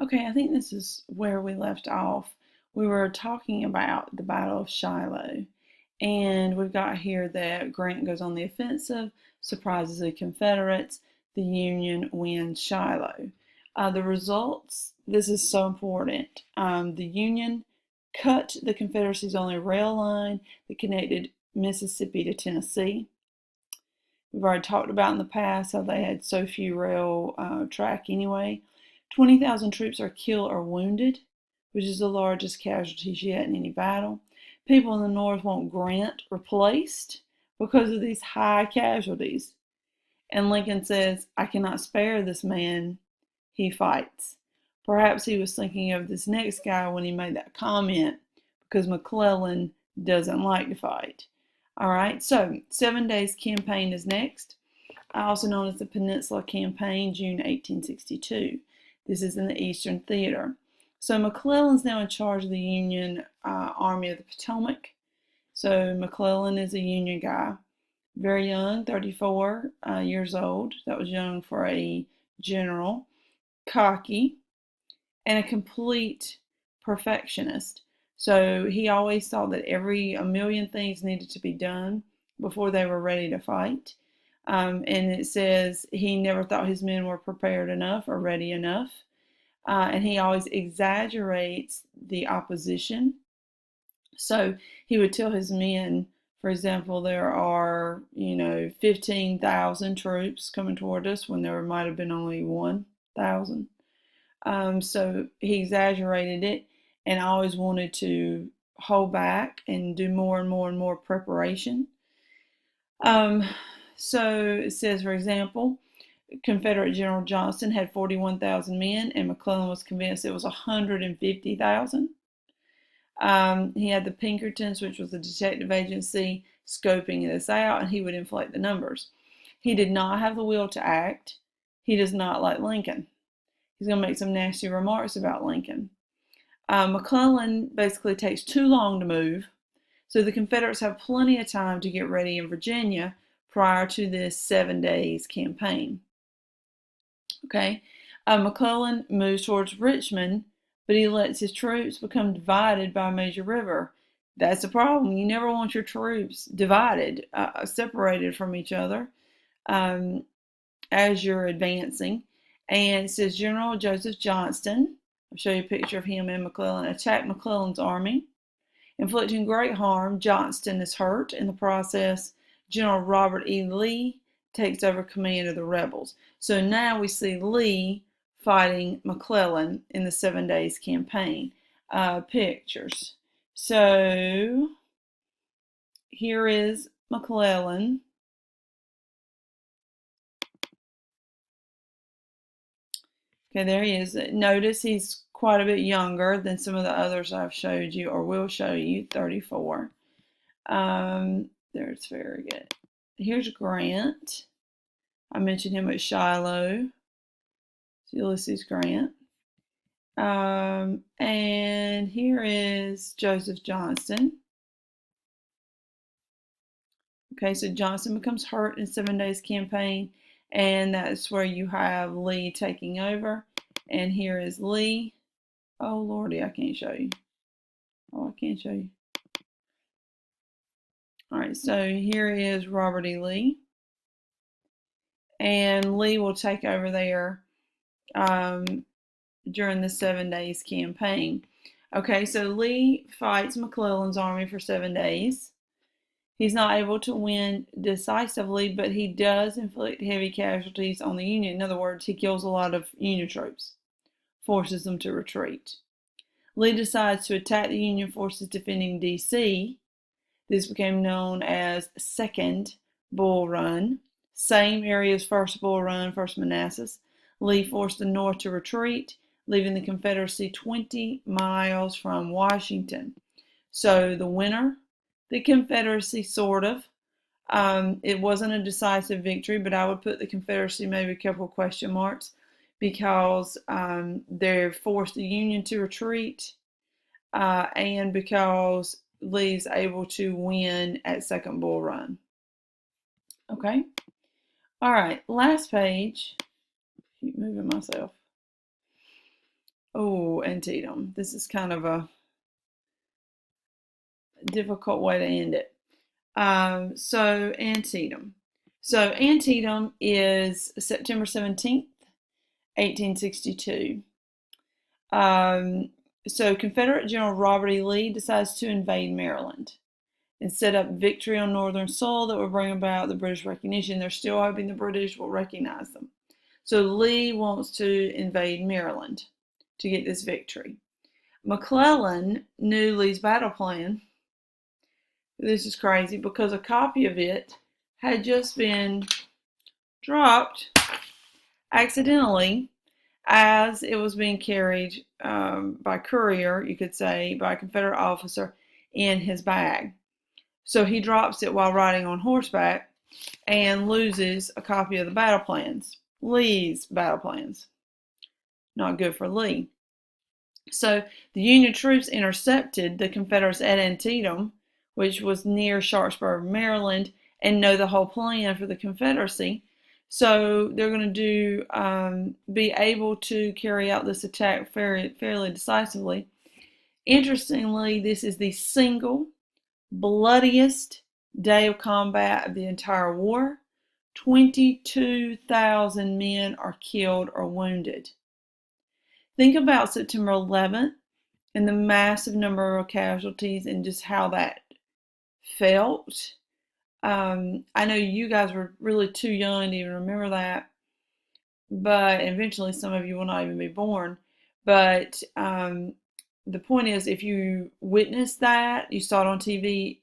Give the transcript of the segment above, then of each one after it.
Okay, I think this is where we left off. We were talking about the Battle of Shiloh, and we've got here that Grant goes on the offensive, surprises the Confederates, the Union wins Shiloh. The results, this is so important. The Union cut the Confederacy's only rail line that connected Mississippi to Tennessee. We've already talked about in the past how they had so few rail track anyway. 20,000 troops are killed or wounded, which is the largest casualties yet in any battle. People in the North want Grant replaced because of these high casualties. And Lincoln says, I cannot spare this man. He fights. Perhaps he was thinking of this next guy when he made that comment because McClellan doesn't like to fight. All right, so 7 Days Campaign is next, also known as the Peninsula Campaign, June 1862. This is in the Eastern Theater. So McClellan's now in charge of the Union Army of the Potomac. So McClellan is a Union guy, very young, 34 years old. That was young for a general, cocky, and a complete perfectionist. So he always thought that a million things needed to be done before they were ready to fight. And it says he never thought his men were prepared enough or ready enough. And he always exaggerates the opposition. So he would tell his men, for example, there are, 15,000 troops coming toward us when there might have been only 1,000. So he exaggerated it and always wanted to hold back and do more and more and more preparation. Um, so it says, for example, Confederate General Johnston had 41,000 men, and McClellan was convinced it was 150,000. He had the Pinkertons, which was a detective agency, scoping this out, and he would inflate the numbers. He did not have the will to act. He does not like Lincoln. He's going to make some nasty remarks about Lincoln. McClellan basically takes too long to move, so the Confederates have plenty of time to get ready in Virginia prior to this 7 Days Campaign. Okay, McClellan moves towards Richmond, but he lets his troops become divided by a major river. That's a problem. You never want your troops divided, separated from each other um, as you're advancing. And it says General Joseph Johnston, I'll show you a picture of him and McClellan, attacked McClellan's army, inflicting great harm. Johnston is hurt in the process. General Robert E. Lee takes over command of the rebels. So now we see Lee fighting McClellan in the 7 Days Campaign. Pictures. So here is McClellan. Okay, there he is. Notice he's quite a bit younger than some of the others I've showed you or will show you, 34. There's very good. Here's Grant. I mentioned him at Shiloh. It's Ulysses Grant. And here is Joseph Johnston. Okay, so Johnston becomes hurt in 7 Days Campaign, and that's where you have Lee taking over. And here is Lee. Oh, Lordy, I can't show you. Oh, I can't show you. All right, so here is Robert E. Lee. And Lee will take over there during the 7 Days Campaign. Okay, so Lee fights McClellan's army for 7 days. He's not able to win decisively, but he does inflict heavy casualties on the Union. In other words, he kills a lot of Union troops, forces them to retreat. Lee decides to attack the Union forces defending D.C. This became known as Second Bull Run. Same area as First Bull Run, First Manassas. Lee forced the North to retreat, leaving the Confederacy 20 miles from Washington. So the winner, the Confederacy, sort of. It wasn't a decisive victory, but I would put the Confederacy maybe a couple of question marks because they forced the Union to retreat and because Lee's able to win at Second Bull Run. Okay. All right. Last page. Keep moving myself. Oh, Antietam. This is kind of a difficult way to end it. So Antietam. So Antietam is September 17th, 1862. So Confederate General Robert E. Lee decides to invade Maryland and set up victory on northern soil that will bring about the British recognition. They're still hoping the British will recognize them. So Lee wants to invade Maryland to get this victory. McClellan knew Lee's battle plan. This is crazy because a copy of it had just been dropped accidentally as it was being carried by courier, you could say, by a Confederate officer in his bag. So he drops it while riding on horseback and loses a copy of the battle plans, Lee's battle plans. Not good for Lee. So the Union troops intercepted the Confederates at Antietam, which was near Sharpsburg, Maryland, and know the whole plan for the Confederacy. So they're going to be able to carry out this attack fairly decisively. Interestingly, this is the single bloodiest day of combat of the entire war. 22,000 men are killed or wounded. Think about September 11th and the massive number of casualties and just how that felt. I know you guys were really too young to even remember that, but eventually some of you will not even be born. But the point is, if you witnessed that, you saw it on TV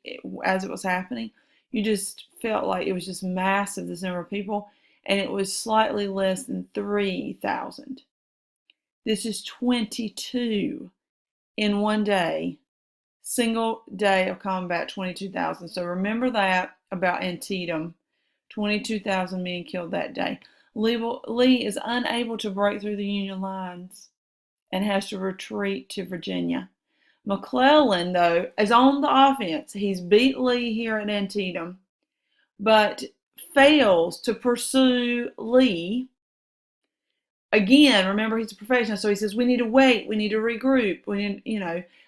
as it was happening, you just felt like it was just massive, this number of people, and it was slightly less than 3,000. This is 22 in one day. Single day of combat, 22,000. So remember that about Antietam. 22,000 men killed that day. Lee is unable to break through the Union lines and has to retreat to Virginia. McClellan, though, is on the offense. He's beat Lee here at Antietam, but fails to pursue Lee. Again, remember, he's a professional, so he says, we need to wait, we need to regroup,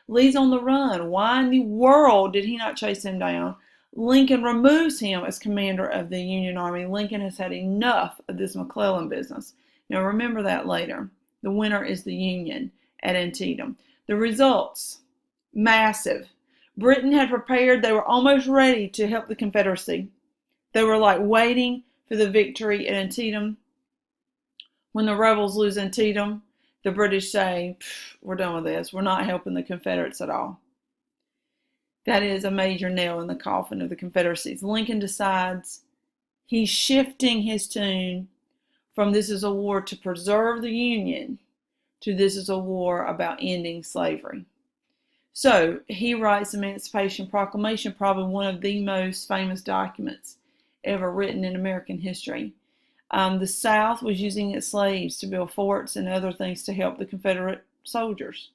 Lee's on the run. Why in the world did he not chase him down? Lincoln removes him as commander of the Union Army. Lincoln has had enough of this McClellan business. Now remember that later. The winner is the Union at Antietam. The results, massive. Britain had prepared. They were almost ready to help the Confederacy. They were like waiting for the victory at Antietam. When the rebels lose Antietam, the British say, we're done with this. We're not helping the Confederates at all. That is a major nail in the coffin of the Confederacies. Lincoln decides he's shifting his tune from this is a war to preserve the Union to this is a war about ending slavery. So he writes the Emancipation Proclamation, probably one of the most famous documents ever written in American history. The South was using its slaves to build forts and other things to help the Confederate soldiers.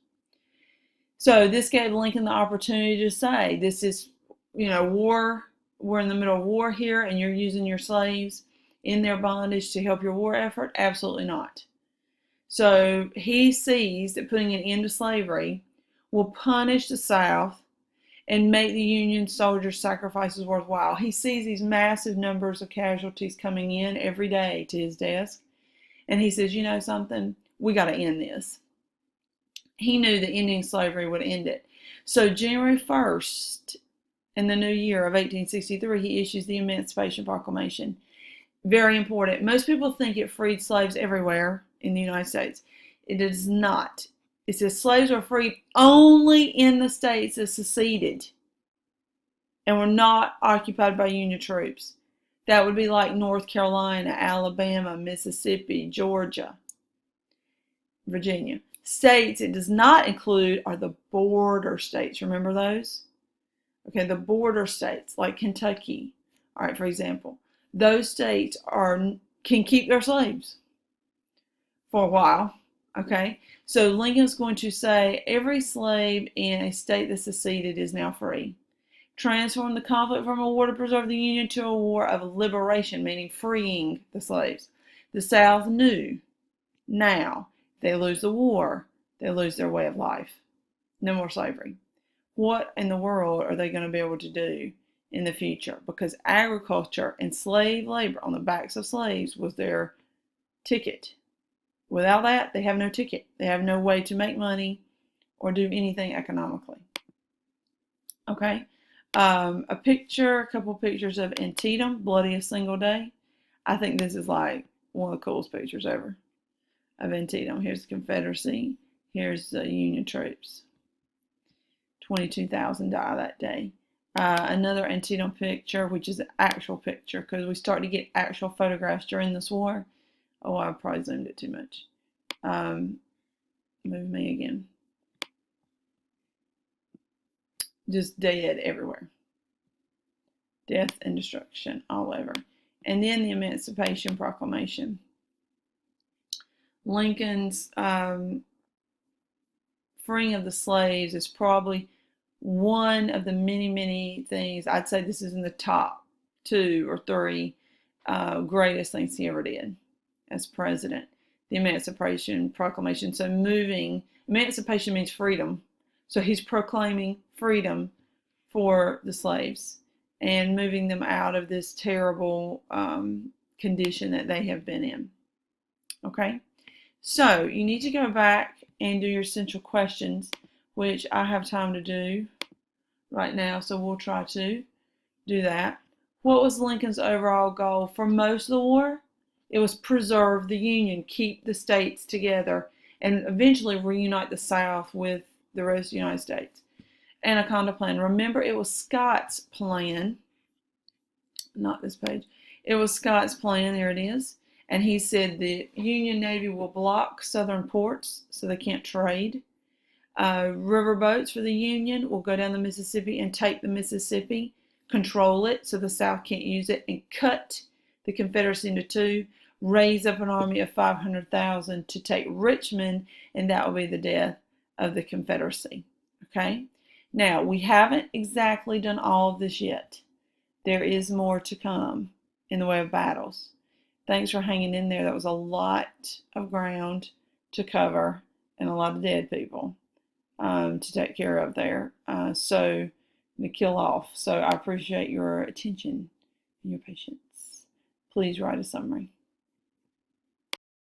So this gave Lincoln the opportunity to say, this is, war. We're in the middle of war here, and you're using your slaves in their bondage to help your war effort? Absolutely not. So he sees that putting an end to slavery will punish the South and make the Union soldiers' sacrifices worthwhile. He sees these massive numbers of casualties coming in every day to his desk, and he says, something, we got to end this. He knew that ending slavery would end it. So January 1st, in the new year of 1863, he issues the Emancipation Proclamation. Very important. Most people think it freed slaves everywhere in the United States. It does not. It says slaves were freed only in the states that seceded and were not occupied by Union troops. That would be like North Carolina, Alabama, Mississippi, Georgia, Virginia. States it does not include are the border states. Remember those? Okay, the border states like Kentucky, all right, for example. Those states can keep their slaves for a while. Okay, so Lincoln's going to say every slave in a state that seceded is now free. Transform the conflict from a war to preserve the Union to a war of liberation, meaning freeing the slaves. The South knew now if they lose the war, they lose their way of life. No more slavery. What in the world are they going to be able to do in the future? Because agriculture and slave labor on the backs of slaves was their ticket. Without that, they have no ticket. They have no way to make money or do anything economically. Okay. A couple pictures of Antietam, bloodiest single day. I think this is like one of the coolest pictures ever of Antietam. Here's the Confederacy. Here's the Union troops. 22,000 die that day. Another Antietam picture, which is an actual picture, because we start to get actual photographs during this war. Oh, I probably zoomed it too much. Move me again. Just dead everywhere. Death and destruction all over. And then the Emancipation Proclamation. Lincoln's freeing of the slaves is probably one of the many, many things. I'd say this is in the top 2 or 3 greatest things he ever did as president. The Emancipation Proclamation. So emancipation means freedom. So he's proclaiming freedom for the slaves and moving them out of this terrible condition that they have been in. Okay? So you need to go back and do your essential questions, which I have time to do right now, so we'll try to do that. What was Lincoln's overall goal for most of the war? It was preserve the Union, keep the states together, and eventually reunite the South with the rest of the United States. Anaconda Plan. Remember, it was Scott's plan, not this page. It was Scott's plan, there it is. And he said the Union Navy will block southern ports so they can't trade. Riverboats for the Union will go down the Mississippi and take the Mississippi, control it so the South can't use it, and cut the Confederacy into 2, raise up an army of 500,000 to take Richmond, and that will be the death of the Confederacy. Okay? Now, we haven't exactly done all of this yet. There is more to come in the way of battles. Thanks for hanging in there. That was a lot of ground to cover and a lot of dead people to take care of there. So to kill off. So I appreciate your attention and your patience. Please write a summary.